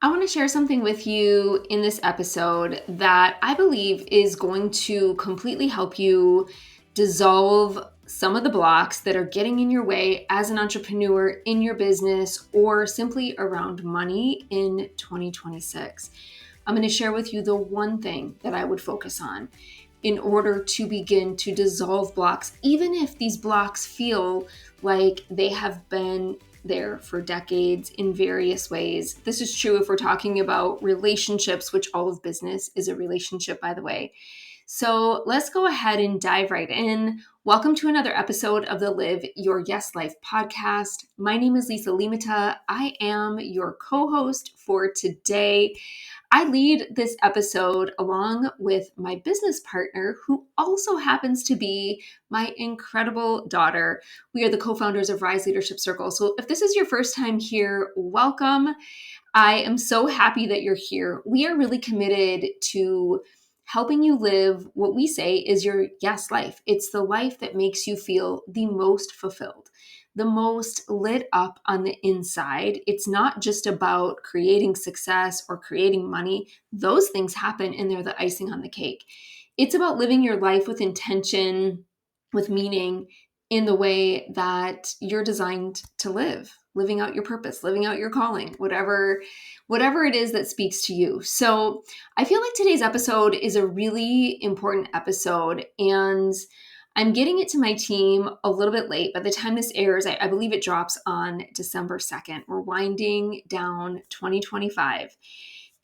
I want to share something with you in this episode that I believe is going to completely help you dissolve some of the blocks that are getting in your way as an entrepreneur in your business or simply around money in 2026. I'm going to share with you the one thing that I would focus on in order to begin to dissolve blocks, even if these blocks feel like they have been there for decades in various ways. This is true if we're talking about relationships, which all of business is a relationship, by the way. So let's go ahead and dive right in. Welcome to another episode of the Live Your Yes Life podcast. My name is Lisa Limata. I am your co-host for today. I lead this episode along with my business partner, who also happens to be my incredible daughter. We are the co-founders of Rise Leadership Circle. So if this is your first time here, welcome. I am so happy that you're here. We are really committed to helping you live what we say is your yes life. It's the life that makes you feel the most fulfilled, the most lit up on the inside. It's not just about creating success or creating money. Those things happen and they're the icing on the cake. It's about living your life with intention, with meaning, in the way that you're designed to live, living out your purpose, living out your calling, whatever it is that speaks to you. So I feel like today's episode is a really important episode, and I'm getting it to my team a little bit late. By the time this airs, I believe it drops on December 2nd. We're winding down 2025.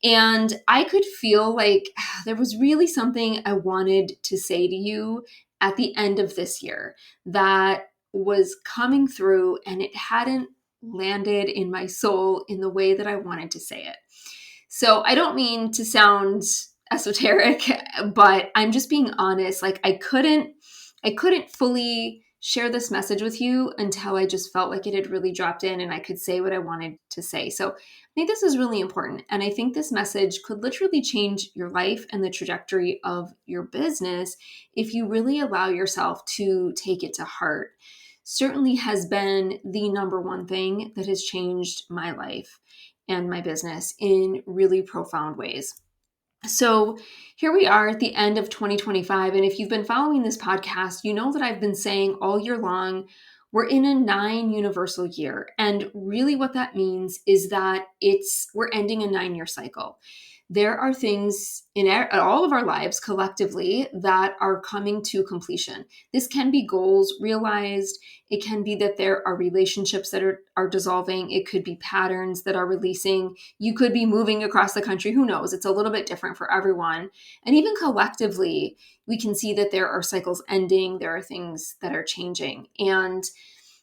And I could feel like there was really something I wanted to say to you at the end of this year that was coming through, and it hadn't landed in my soul in the way that I wanted to say it. So I don't mean to sound esoteric, but I'm just being honest. Like I couldn't fully share this message with you until I just felt like it had really dropped in and I could say what I wanted to say. So I think this is really important. And I think this message could literally change your life and the trajectory of your business if you really allow yourself to take it to heart. Certainly has been the number one thing that has changed my life and my business in really profound ways. So here we are at the end of 2025. And if you've been following this podcast, you know that I've been saying all year long, we're in a 9 universal year. And really what that means is that we're ending a 9-year cycle. There are things in all of our lives collectively that are coming to completion. This can be goals realized. It can be that there are relationships that are dissolving. It could be patterns that are releasing. You could be moving across the country. Who knows? It's a little bit different for everyone. And even collectively, we can see that there are cycles ending. There are things that are changing. And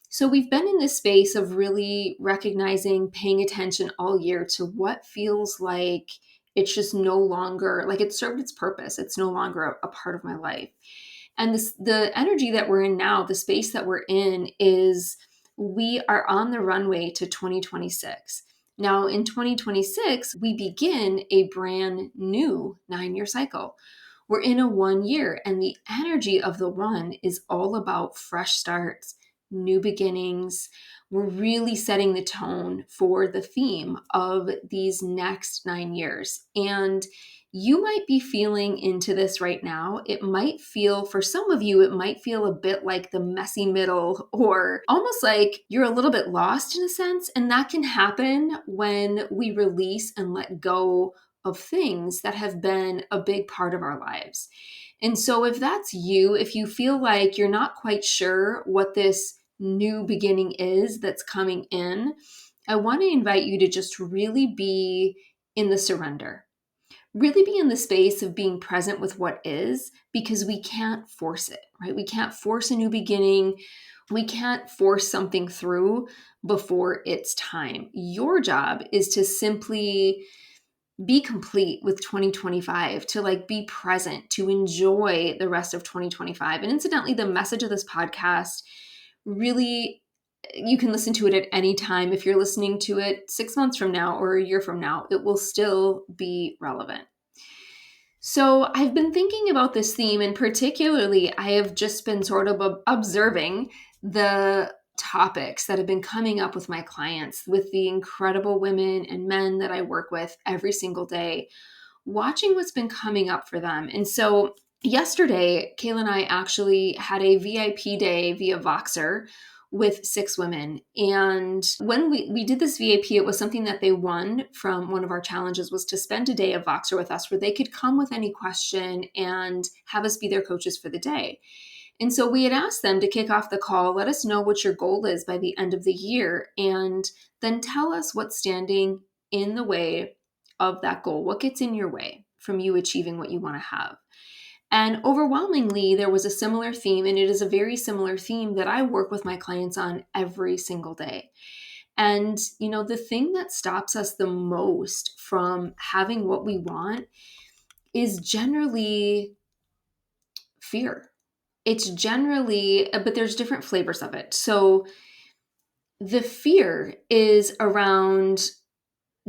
so we've been in this space of really recognizing, paying attention all year to what feels like it's just no longer, like it served its purpose. It's no longer a part of my life. And the energy that we're in now, the space that we're in is we are on the runway to 2026. Now in 2026, we begin a brand new 9-year cycle. We're in a 1 year, and the energy of the one is all about fresh starts, new beginnings. We're really setting the tone for the theme of these next 9 years. And you might be feeling into this right now. It might feel, for some of you, it might feel a bit like the messy middle or almost like you're a little bit lost in a sense. And that can happen when we release and let go of things that have been a big part of our lives. And so if that's you, if you feel like you're not quite sure what this new beginning is that's coming in, I want to invite you to just really be in the surrender. Really be in the space of being present with what is, because we can't force it, right? We can't force a new beginning. We can't force something through before it's time. Your job is to simply be complete with 2025, to like be present, to enjoy the rest of 2025. And incidentally, the message of this podcast really, you can listen to it at any time. If you're listening to it 6 months from now or a year from now, it will still be relevant. So I've been thinking about this theme, and particularly I have just been sort of observing the topics that have been coming up with my clients, with the incredible women and men that I work with every single day, watching what's been coming up for them. And so yesterday, Kayla and I actually had a VIP day via Voxer with 6 women. And when we did this VIP, it was something that they won from one of our challenges, was to spend a day of Voxer with us where they could come with any question and have us be their coaches for the day. And so we had asked them to kick off the call, let us know what your goal is by the end of the year, and then tell us what's standing in the way of that goal. What gets in your way from you achieving what you want to have? And overwhelmingly, there was a similar theme, and it is a very similar theme that I work with my clients on every single day. And, the thing that stops us the most from having what we want is generally fear. It's generally, but there's different flavors of it. So the fear is around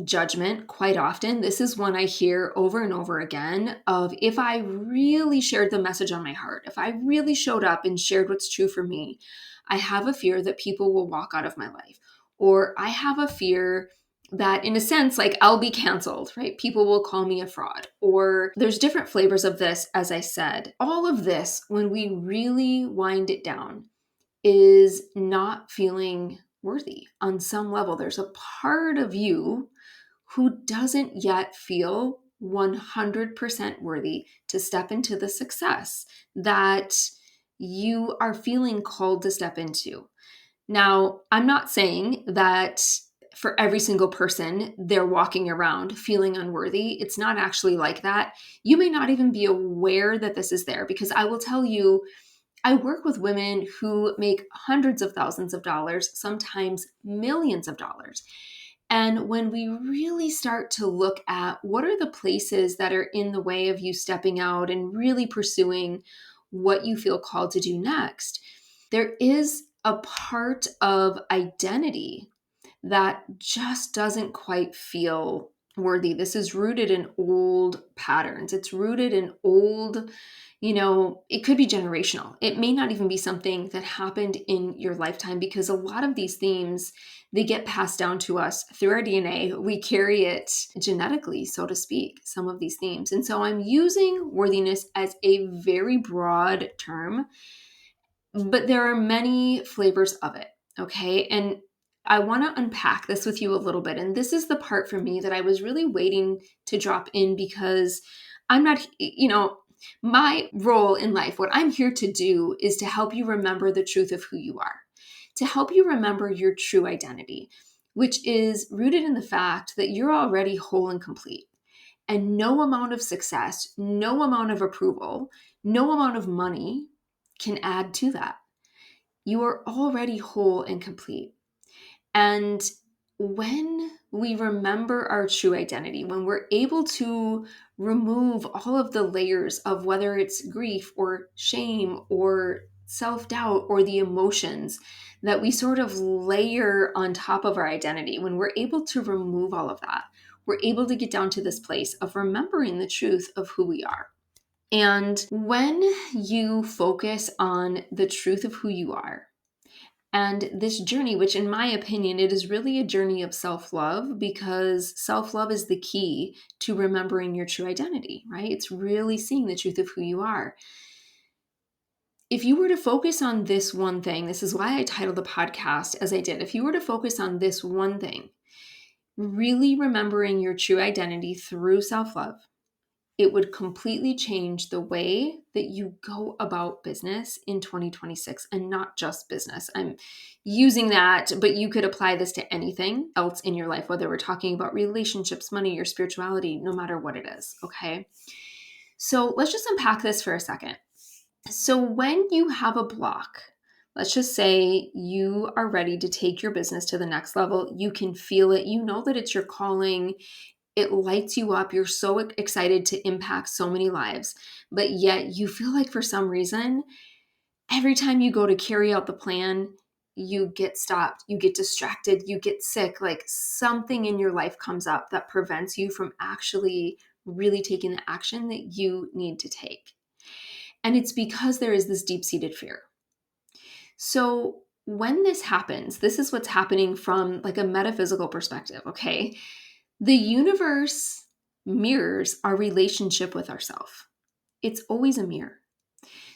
judgment quite often. This is one I hear over and over again of, if I really shared the message on my heart, if I really showed up and shared what's true for me, I have a fear that people will walk out of my life. Or I have a fear that, in a sense, like, I'll be canceled, right? People will call me a fraud. Or there's different flavors of this, as I said. All of this, when we really wind it down, is not feeling worthy on some level. There's a part of you who doesn't yet feel 100% worthy to step into the success that you are feeling called to step into. Now, I'm not saying that for every single person, they're walking around feeling unworthy. It's not actually like that. You may not even be aware that this is there, because I will tell you, I work with women who make hundreds of thousands of dollars, sometimes millions of dollars. And when we really start to look at what are the places that are in the way of you stepping out and really pursuing what you feel called to do next, there is a part of identity that just doesn't quite feel worthy. This is rooted in old patterns. It's rooted in old, it could be generational. It may not even be something that happened in your lifetime, because a lot of these themes, they get passed down to us through our DNA. We carry it genetically, so to speak, some of these themes. And so I'm using worthiness as a very broad term, but there are many flavors of it. Okay. And I want to unpack this with you a little bit. And this is the part for me that I was really waiting to drop in, because I'm not, my role in life, what I'm here to do is to help you remember the truth of who you are, to help you remember your true identity, which is rooted in the fact that you're already whole and complete. And no amount of success, no amount of approval, no amount of money can add to that. You are already whole and complete. And when we remember our true identity, when we're able to remove all of the layers of whether it's grief or shame or self-doubt or the emotions that we sort of layer on top of our identity, when we're able to remove all of that, we're able to get down to this place of remembering the truth of who we are. And when you focus on the truth of who you are, and this journey, which in my opinion, it is really a journey of self-love, because self-love is the key to remembering your true identity, right? It's really seeing the truth of who you are. If you were to focus on this one thing, this is why I titled the podcast as I did. If you were to focus on this one thing, really remembering your true identity through self-love, it would completely change the way that you go about business in 2026, and not just business. I'm using that, but you could apply this to anything else in your life, whether we're talking about relationships, money, or spirituality, no matter what it is. Okay. So let's just unpack this for a second. So when you have a block, let's just say you are ready to take your business to the next level. You can feel it. You know that it's your calling. It lights you up. You're so excited to impact so many lives, but yet you feel like for some reason, every time you go to carry out the plan, you get stopped, you get distracted, you get sick, like something in your life comes up that prevents you from actually really taking the action that you need to take. And it's because there is this deep-seated fear. So when this happens, this is what's happening from like a metaphysical perspective, okay? The universe mirrors our relationship with ourselves. It's always a mirror.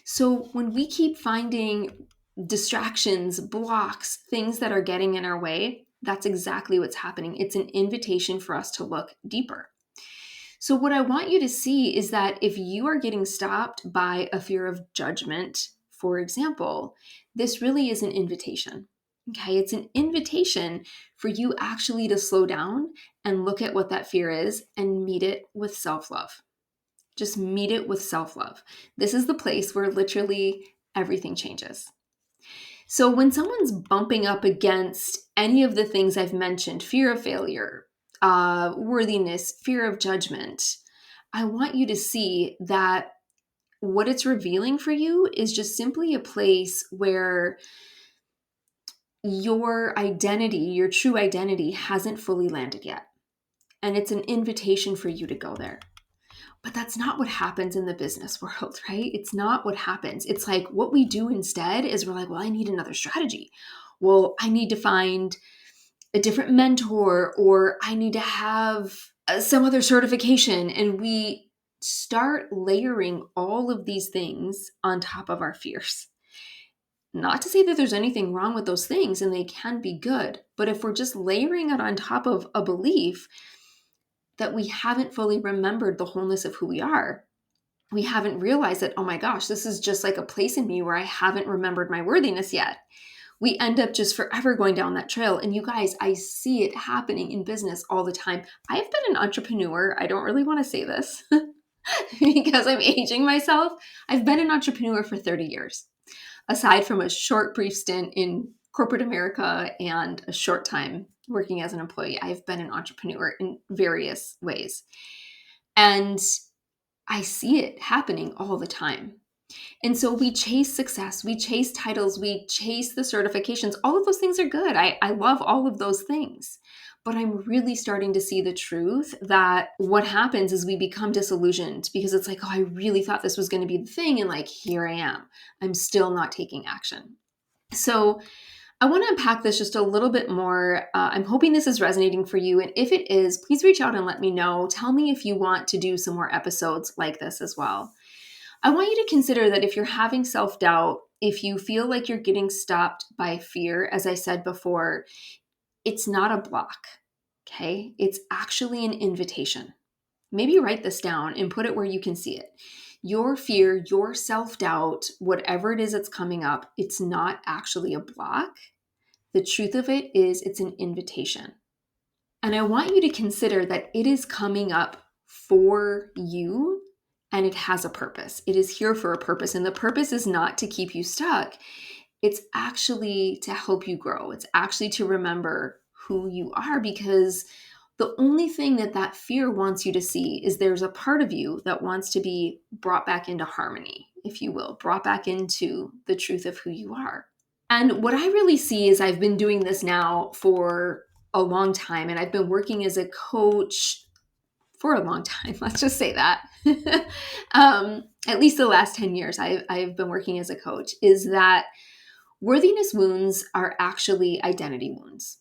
So when we keep finding distractions, blocks, things that are getting in our way, that's exactly what's happening. It's an invitation for us to look deeper. So what I want you to see is that if you are getting stopped by a fear of judgment, for example, this really is an invitation. Okay, it's an invitation for you actually to slow down and look at what that fear is and meet it with self-love. Just meet it with self-love. This is the place where literally everything changes. So when someone's bumping up against any of the things I've mentioned, fear of failure, worthiness, fear of judgment, I want you to see that what it's revealing for you is just simply a place where your identity, your true identity, hasn't fully landed yet. And it's an invitation for you to go there. But that's not what happens in the business world, right? It's not what happens. It's like what we do instead is we're like, well, I need another strategy. Well, I need to find a different mentor, or I need to have some other certification. And we start layering all of these things on top of our fears. Not to say that there's anything wrong with those things, and they can be good. But if we're just layering it on top of a belief that we haven't fully remembered the wholeness of who we are, we haven't realized that, oh my gosh, this is just like a place in me where I haven't remembered my worthiness yet. We end up just forever going down that trail. And you guys, I see it happening in business all the time. I've been an entrepreneur. I don't really want to say this because I'm aging myself. I've been an entrepreneur for 30 years, aside from a short, brief stint in corporate America and a short time working as an employee. I've been an entrepreneur in various ways. And I see it happening all the time. And so we chase success, we chase titles, we chase the certifications. All of those things are good. I love all of those things. But I'm really starting to see the truth that what happens is we become disillusioned because it's like, oh, I really thought this was going to be the thing. And like, here I am. I'm still not taking action. So I want to unpack this just a little bit more. I'm hoping this is resonating for you. And if it is, please reach out and let me know. Tell me if you want to do some more episodes like this as well. I want you to consider that if you're having self-doubt, if you feel like you're getting stopped by fear, as I said before, it's not a block, okay? It's actually an invitation. Maybe write this down and put it where you can see it. Your fear, your self-doubt, whatever it is that's coming up, it's not actually a block. The truth of it is it's an invitation. And I want you to consider that it is coming up for you and it has a purpose. It is here for a purpose. And the purpose is not to keep you stuck. It's actually to help you grow. It's actually to remember who you are, because the only thing that that fear wants you to see is there's a part of you that wants to be brought back into harmony, if you will, brought back into the truth of who you are. And what I really see is I've been doing this now for a long time, and I've been working as a coach for a long time. Let's just say that. At least the last 10 years I've been working as a coach, is that worthiness wounds are actually identity wounds.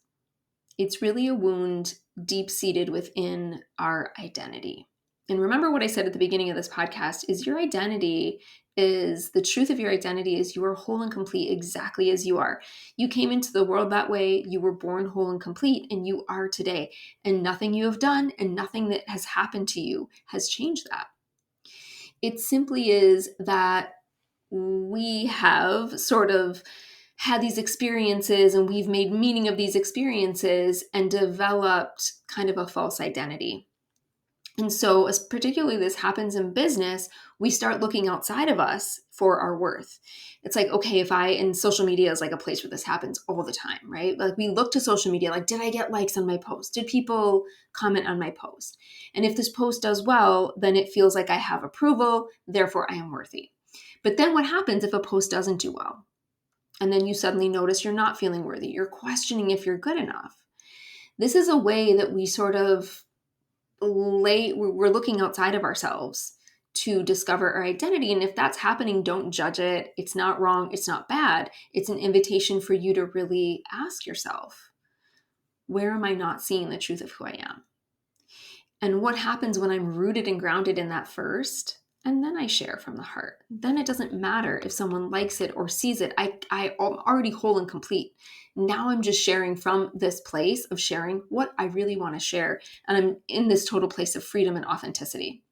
It's really a wound deep-seated within our identity. And remember what I said at the beginning of this podcast is your identity is the truth of your identity is you are whole and complete exactly as you are. You came into the world that way. You were born whole and complete, and you are today. And nothing you have done and nothing that has happened to you has changed that. It simply is that we have sort of had these experiences and we've made meaning of these experiences and developed kind of a false identity. And so, as particularly this happens in business, we start looking outside of us for our worth. It's like, okay, and social media is like a place where this happens all the time, right? Like we look to social media, like, did I get likes on my post? Did people comment on my post? And if this post does well, then it feels like I have approval, therefore I am worthy. But then what happens if a post doesn't do well? And then you suddenly notice you're not feeling worthy. You're questioning if you're good enough. This is a way that we sort of we're looking outside of ourselves to discover our identity. And if that's happening, don't judge it. It's not wrong. It's not bad. It's an invitation for you to really ask yourself, where am I not seeing the truth of who I am? And what happens when I'm rooted and grounded in that first? And then I share from the heart. Then it doesn't matter if someone likes it or sees it. I'm already whole and complete. Now I'm just sharing from this place of sharing what I really want to share. And I'm in this total place of freedom and authenticity.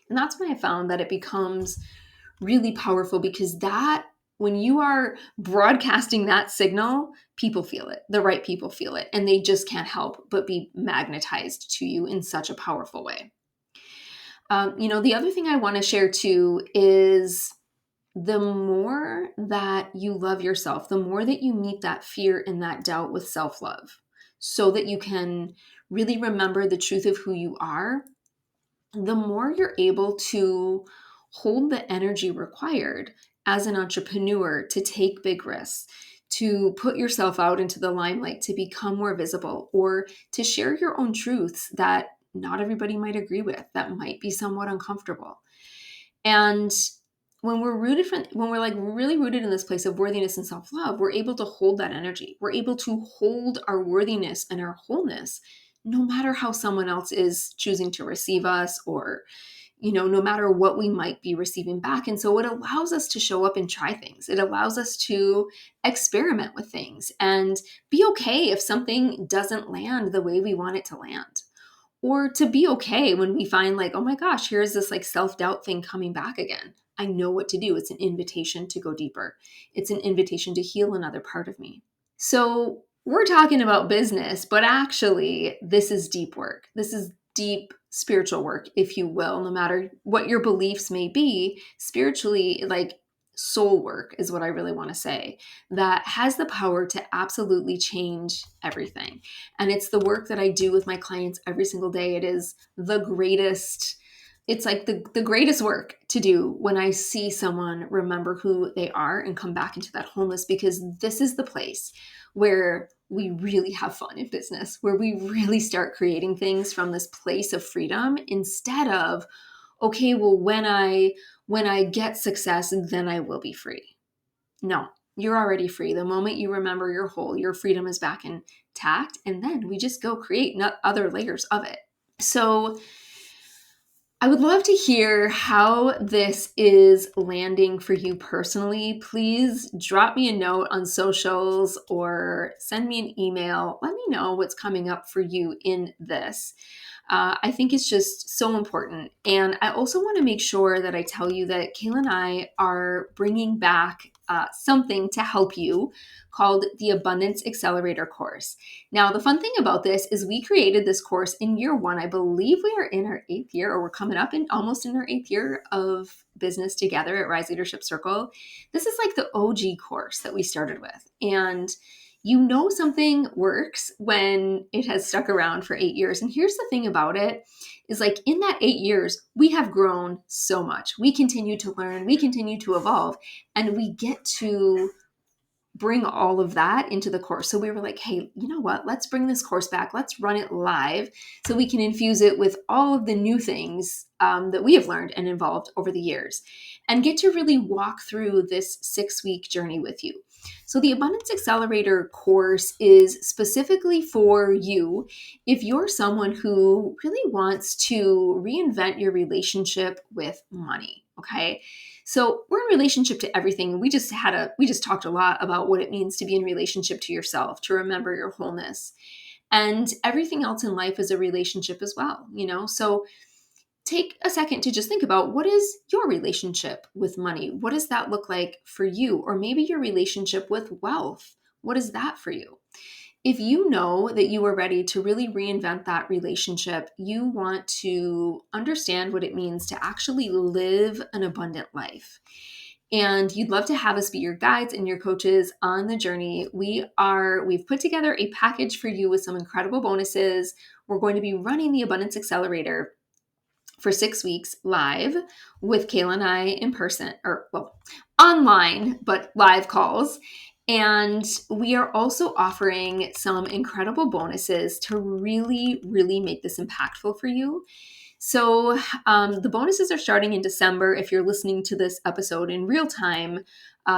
And that's when I found that it becomes really powerful, because that, when you are broadcasting that signal, people feel it. The right people feel it. And they just can't help but be magnetized to you in such a powerful way. The other thing I want to share too is the more that you love yourself, the more that you meet that fear and that doubt with self-love, so that you can really remember the truth of who you are, the more you're able to hold the energy required as an entrepreneur to take big risks, to put yourself out into the limelight, to become more visible, or to share your own truths that not everybody might agree with, that might be somewhat uncomfortable. And when we're really rooted in this place of worthiness and self-love, we're able to hold that energy. We're able to hold our worthiness and our wholeness, no matter how someone else is choosing to receive us, or, no matter what we might be receiving back. And so it allows us to show up and try things. It allows us to experiment with things and be okay if something doesn't land the way we want it to land. Or to be okay when we find like, oh my gosh, here's this like self-doubt thing coming back again. I know what to do. It's an invitation to go deeper. It's an invitation to heal another part of me. So we're talking about business, but actually this is deep work. This is deep spiritual work, if you will, no matter what your beliefs may be. Spiritually, like soul work is what I really want to say, that has the power to absolutely change everything. And it's the work that I do with my clients every single day. It is the greatest. It's like the greatest work to do when I see someone remember who they are and come back into that wholeness, because this is the place where we really have fun in business, where we really start creating things from this place of freedom, instead of, okay, well, when I get success, then I will be free. No, you're already free. The moment you remember you're whole, your freedom is back intact. And then we just go create other layers of it. So I would love to hear how this is landing for you personally. Please drop me a note on socials or send me an email. Let me know what's coming up for you in this. I think it's just so important. And I also want to make sure that I tell you that Kayla and I are bringing back something to help you called the Abundance Accelerator course. Now, the fun thing about this is we created this course in year one. I believe we are in our 8th year, or we're coming up almost in our 8th year of business together at Rise Leadership Circle. This is like the OG course that we started with. And something works when it has stuck around for 8 years. And here's the thing about it is, like, in that 8 years, we have grown so much. We continue to learn, we continue to evolve, and we get to bring all of that into the course. So we were like, hey, you know what? Let's bring this course back. Let's run it live so we can infuse it with all of the new things that we have learned and evolved over the years, and get to really walk through this 6-week journey with you. So the Abundance Accelerator course is specifically for you if you're someone who really wants to reinvent your relationship with money, okay? So we're in relationship to everything. We just talked a lot about what it means to be in relationship to yourself, to remember your wholeness. And everything else in life is a relationship as well, So take a second to just think about, what is your relationship with money? What does that look like for you? Or maybe your relationship with wealth. What is that for you? If you know that you are ready to really reinvent that relationship, you want to understand what it means to actually live an abundant life, and you'd love to have us be your guides and your coaches on the journey, we've put together a package for you with some incredible bonuses. We're going to be running the Abundance Accelerator for 6 weeks live with Kayla and I in person, online, but live calls. And we are also offering some incredible bonuses to really, really make this impactful for you. So the bonuses are starting in December. If you're listening to this episode in real time,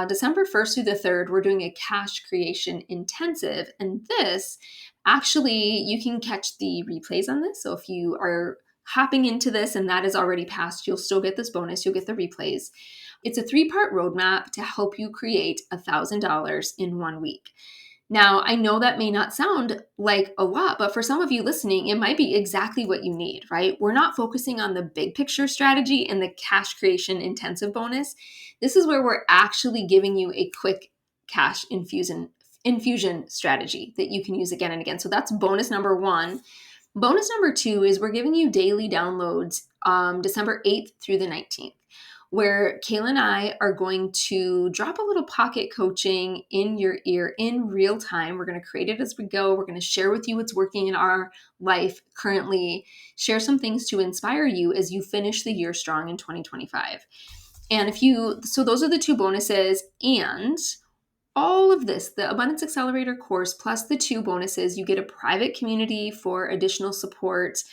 December 1st through the 3rd, we're doing a cash creation intensive. And this, actually, you can catch the replays on this. So if you are hopping into this and that is already passed, you'll still get this bonus. You'll get the replays. It's a 3-part roadmap to help you create $1,000 in 1 week. Now, I know that may not sound like a lot, but for some of you listening, it might be exactly what you need, right? We're not focusing on the big picture strategy in the cash creation intensive bonus. This is where we're actually giving you a quick cash infusion strategy that you can use again and again. So that's bonus number 1. Bonus number 2 is we're giving you daily downloads December 8th through the 19th, where Kayla and I are going to drop a little pocket coaching in your ear in real time. We're going to create it as we go. We're going to share with you what's working in our life currently, share some things to inspire you as you finish the year strong in 2025. And so those are the 2 bonuses, and all of this, the Abundance Accelerator course, plus the 2 bonuses, you get a private community for additional support.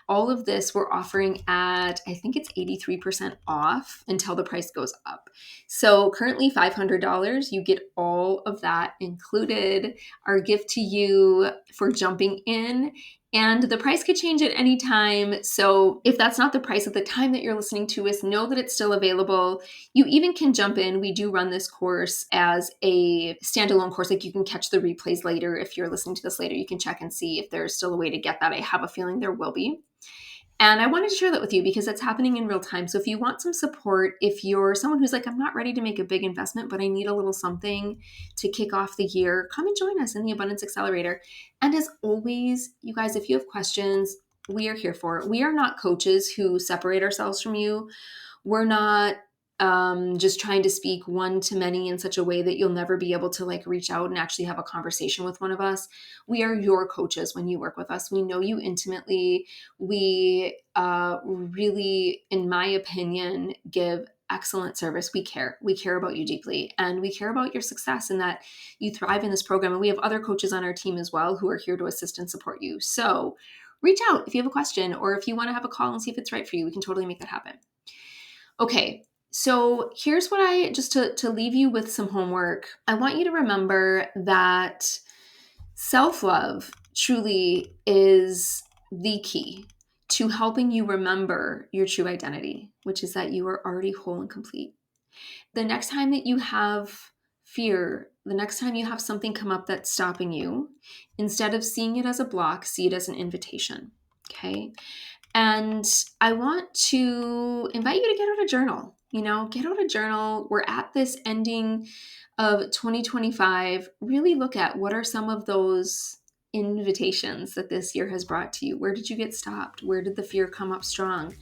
All of this we're offering at, I think it's 83% off until the price goes up. So currently $500, you get all of that included, our gift to you for jumping in. And the price could change at any time. So if that's not the price at the time that you're listening to us, know that it's still available. You even can jump in. We do run this course as a standalone course. Like, you can catch the replays later. If you're listening to this later, you can check and see if there's still a way to get that. I have a feeling there will be. And I wanted to share that with you because it's happening in real time. So if you want some support, if you're someone who's like, I'm not ready to make a big investment, but I need a little something to kick off the year, come and join us in the Abundance Accelerator. And as always, you guys, if you have questions, we are here for it. We are not coaches who separate ourselves from you. We're not just trying to speak one to many in such a way that you'll never be able to reach out and actually have a conversation with one of us. We are your coaches when you work with us. We know you intimately. We really, in my opinion, give excellent service. We care. We care about you deeply, and we care about your success and that you thrive in this program. And we have other coaches on our team as well who are here to assist and support you. So reach out if you have a question, or if you want to have a call and see if it's right for you. We can totally make that happen. Okay. So here's what just to leave you with some homework. I want you to remember that self-love truly is the key to helping you remember your true identity, which is that you are already whole and complete. The next time that you have fear, the next time you have something come up that's stopping you, instead of seeing it as a block, see it as an invitation. Okay. And I want to invite you to get out a journal. Get out a journal. We're at this ending of 2025. Really look at what are some of those invitations that this year has brought to you. Where did you get stopped? Where did the fear come up strong?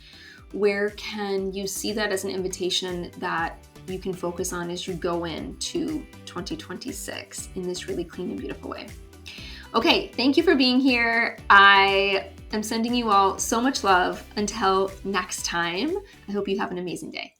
Where can you see that as an invitation that you can focus on as you go into 2026 in this really clean and beautiful way? Okay, thank you for being here. I am sending you all so much love. Until next time, I hope you have an amazing day.